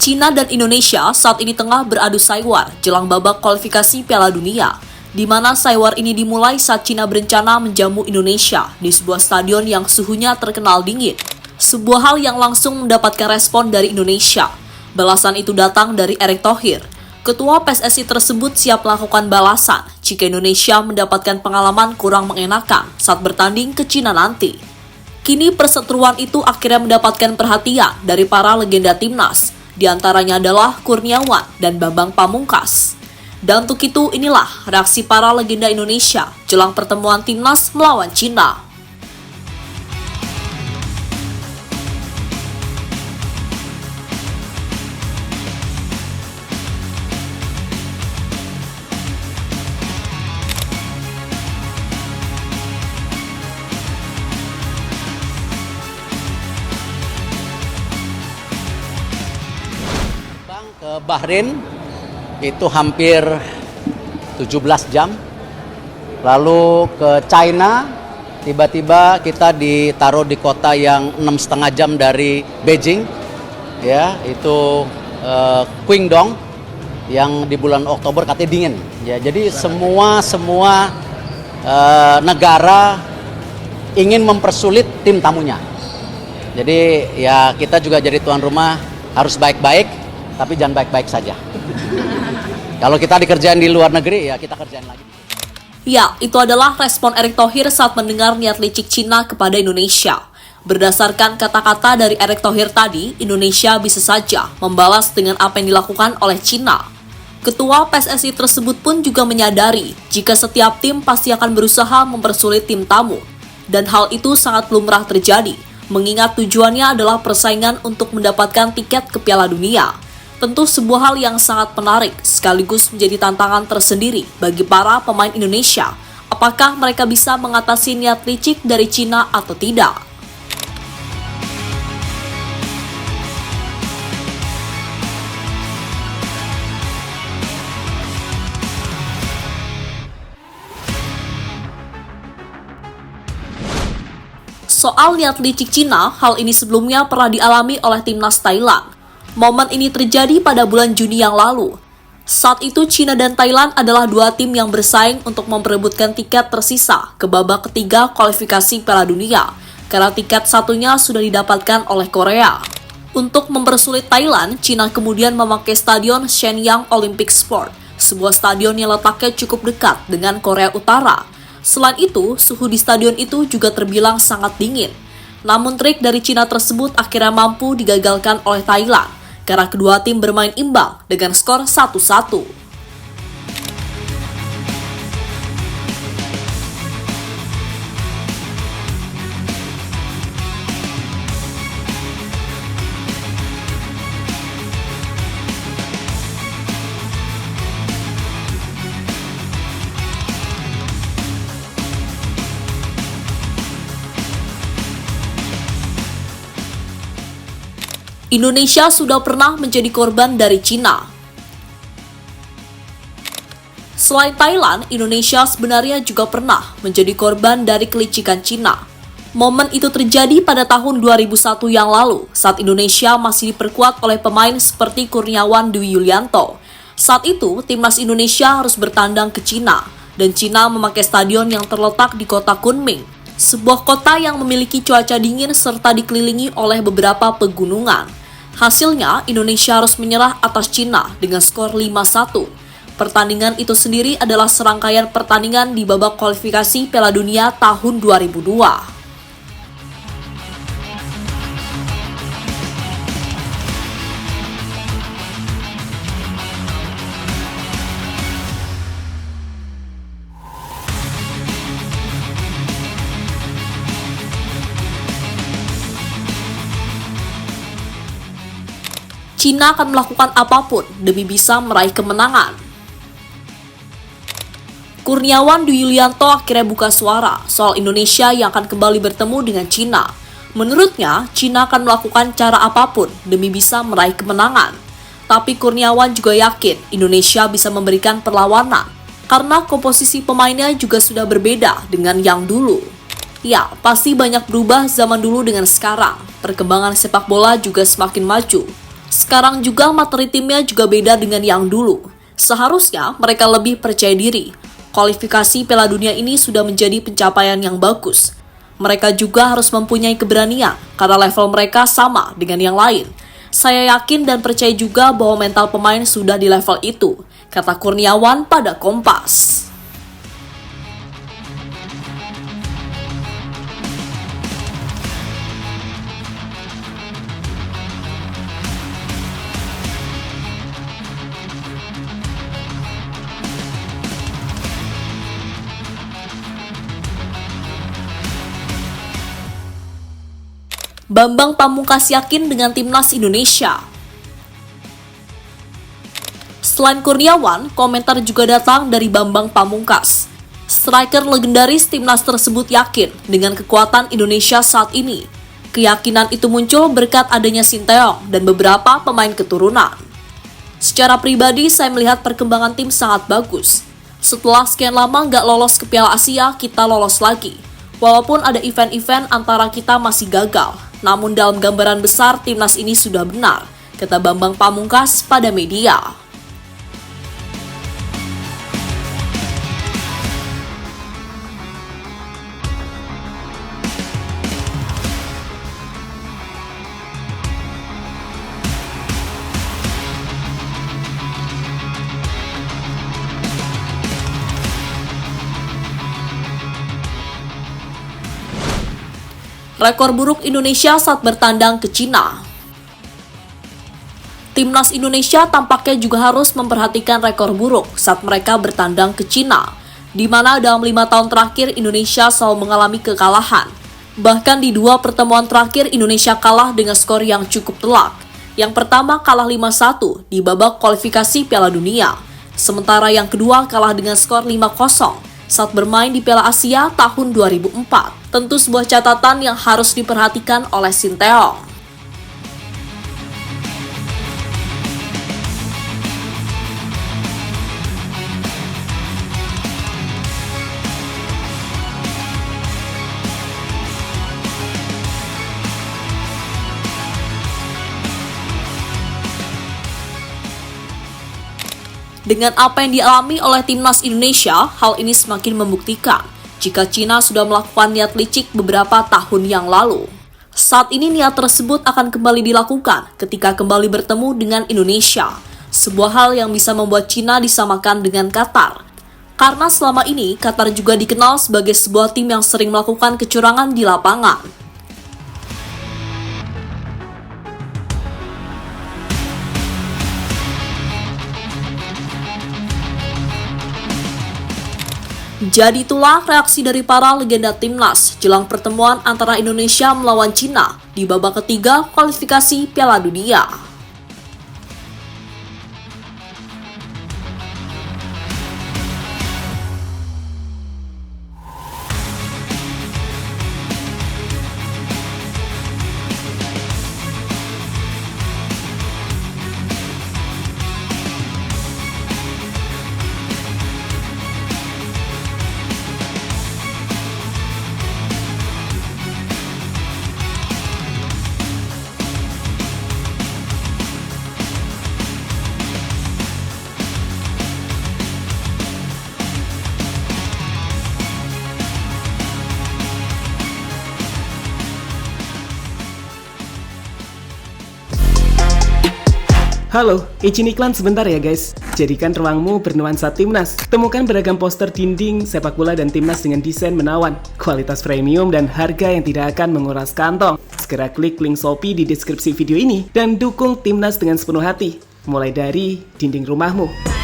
Cina dan Indonesia saat ini tengah beradu saiwar jelang babak kualifikasi Piala Dunia, di mana saiwar ini dimulai saat Cina berencana menjamu Indonesia di sebuah stadion yang suhunya terkenal dingin. Sebuah hal yang langsung mendapatkan respon dari Indonesia. Balasan itu datang dari Erick Thohir. Ketua PSSI tersebut siap melakukan balasan jika Indonesia mendapatkan pengalaman kurang mengenakan saat bertanding ke Cina nanti. Kini perseteruan itu akhirnya mendapatkan perhatian dari para legenda timnas. Di antaranya adalah Kurniawan dan Bambang Pamungkas. Dan untuk itu inilah reaksi para legenda Indonesia jelang pertemuan timnas melawan Cina. Ke Bahrain itu hampir 17 jam. Lalu ke China tiba-tiba kita ditaruh di kota yang 6,5 jam dari Beijing, ya, itu Qingdong yang di bulan Oktober katanya dingin, ya. Jadi semua negara ingin mempersulit tim tamunya. Jadi ya kita juga jadi tuan rumah harus baik-baik, tapi jangan baik-baik saja. Kalau kita dikerjain di luar negeri, ya kita kerjain lagi. Ya, itu adalah respon Erick Thohir saat mendengar niat licik Cina kepada Indonesia. Berdasarkan kata-kata dari Erick Thohir tadi, Indonesia bisa saja membalas dengan apa yang dilakukan oleh Cina. Ketua PSSI tersebut pun juga menyadari jika setiap tim pasti akan berusaha mempersulit tim tamu. Dan hal itu sangat lumrah terjadi, mengingat tujuannya adalah persaingan untuk mendapatkan tiket ke Piala Dunia. Tentu sebuah hal yang sangat menarik, sekaligus menjadi tantangan tersendiri bagi para pemain Indonesia. Apakah mereka bisa mengatasi niat licik dari Cina atau tidak? Soal niat licik Cina, hal ini sebelumnya pernah dialami oleh timnas Thailand. Momen ini terjadi pada bulan Juni yang lalu. Saat itu Cina dan Thailand adalah dua tim yang bersaing untuk memperebutkan tiket tersisa ke babak ketiga kualifikasi Piala Dunia, karena tiket satunya sudah didapatkan oleh Korea. Untuk mempersulit Thailand, Cina kemudian memakai stadion Shenyang Olympic Sport, sebuah stadion yang letaknya cukup dekat dengan Korea Utara. Selain itu, suhu di stadion itu juga terbilang sangat dingin. Namun trik dari Cina tersebut akhirnya mampu digagalkan oleh Thailand, karena kedua tim bermain imbang dengan skor 1-1. Indonesia sudah pernah menjadi korban dari Cina. Selain Thailand, Indonesia sebenarnya juga pernah menjadi korban dari kelicikan Cina. Momen itu terjadi pada tahun 2001 yang lalu, saat Indonesia masih diperkuat oleh pemain seperti Kurniawan Dwi Yulianto. Saat itu, timnas Indonesia harus bertandang ke Cina, dan Cina memakai stadion yang terletak di kota Kunming, sebuah kota yang memiliki cuaca dingin serta dikelilingi oleh beberapa pegunungan. Hasilnya, Indonesia harus menyerah atas Cina dengan skor 5-1. Pertandingan itu sendiri adalah serangkaian pertandingan di babak kualifikasi Piala Dunia tahun 2002. Cina akan melakukan apapun demi bisa meraih kemenangan. Kurniawan Dwi Yulianto akhirnya buka suara soal Indonesia yang akan kembali bertemu dengan Cina. Menurutnya, Cina akan melakukan cara apapun demi bisa meraih kemenangan. Tapi Kurniawan juga yakin Indonesia bisa memberikan perlawanan, karena komposisi pemainnya juga sudah berbeda dengan yang dulu. Ya, pasti banyak berubah zaman dulu dengan sekarang. Perkembangan sepak bola juga semakin maju. Sekarang juga materi timnya juga beda dengan yang dulu. Seharusnya mereka lebih percaya diri. Kualifikasi Piala Dunia ini sudah menjadi pencapaian yang bagus. Mereka juga harus mempunyai keberanian karena level mereka sama dengan yang lain. Saya yakin dan percaya juga bahwa mental pemain sudah di level itu, kata Kurniawan pada Kompas. Bambang Pamungkas yakin dengan timnas Indonesia. Selain Kurniawan, komentar juga datang dari Bambang Pamungkas. Striker legendaris timnas tersebut yakin dengan kekuatan Indonesia saat ini. Keyakinan itu muncul berkat adanya Sinteyong dan beberapa pemain keturunan. Secara pribadi, saya melihat perkembangan tim sangat bagus. Setelah sekian lama nggak lolos ke Piala Asia, kita lolos lagi. Walaupun ada event-event antara kita masih gagal. Namun dalam gambaran besar timnas ini sudah benar, kata Bambang Pamungkas pada media. Rekor buruk Indonesia saat bertandang ke Cina. Timnas Indonesia tampaknya juga harus memperhatikan rekor buruk saat mereka bertandang ke Cina, di mana dalam 5 tahun terakhir Indonesia selalu mengalami kekalahan. Bahkan di 2 pertemuan terakhir Indonesia kalah dengan skor yang cukup telak. Yang pertama kalah 5-1 di babak kualifikasi Piala Dunia, sementara yang kedua kalah dengan skor 5-0 saat bermain di Piala Asia tahun 2004. Tentu sebuah catatan yang harus diperhatikan oleh Sinteyong. Dengan apa yang dialami oleh timnas Indonesia, hal ini semakin membuktikan jika Cina sudah melakukan niat licik beberapa tahun yang lalu. Saat ini niat tersebut akan kembali dilakukan ketika kembali bertemu dengan Indonesia, sebuah hal yang bisa membuat Cina disamakan dengan Qatar. Karena selama ini Qatar juga dikenal sebagai sebuah tim yang sering melakukan kecurangan di lapangan. Jadi itulah reaksi dari para legenda timnas jelang pertemuan antara Indonesia melawan Cina di babak ketiga kualifikasi Piala Dunia. Halo, izin iklan sebentar ya guys. Jadikan ruangmu bernuansa timnas. Temukan beragam poster dinding, sepak bola dan timnas dengan desain menawan, kualitas premium dan harga yang tidak akan menguras kantong. Segera klik link Shopee di deskripsi video ini dan dukung timnas dengan sepenuh hati. Mulai dari dinding rumahmu.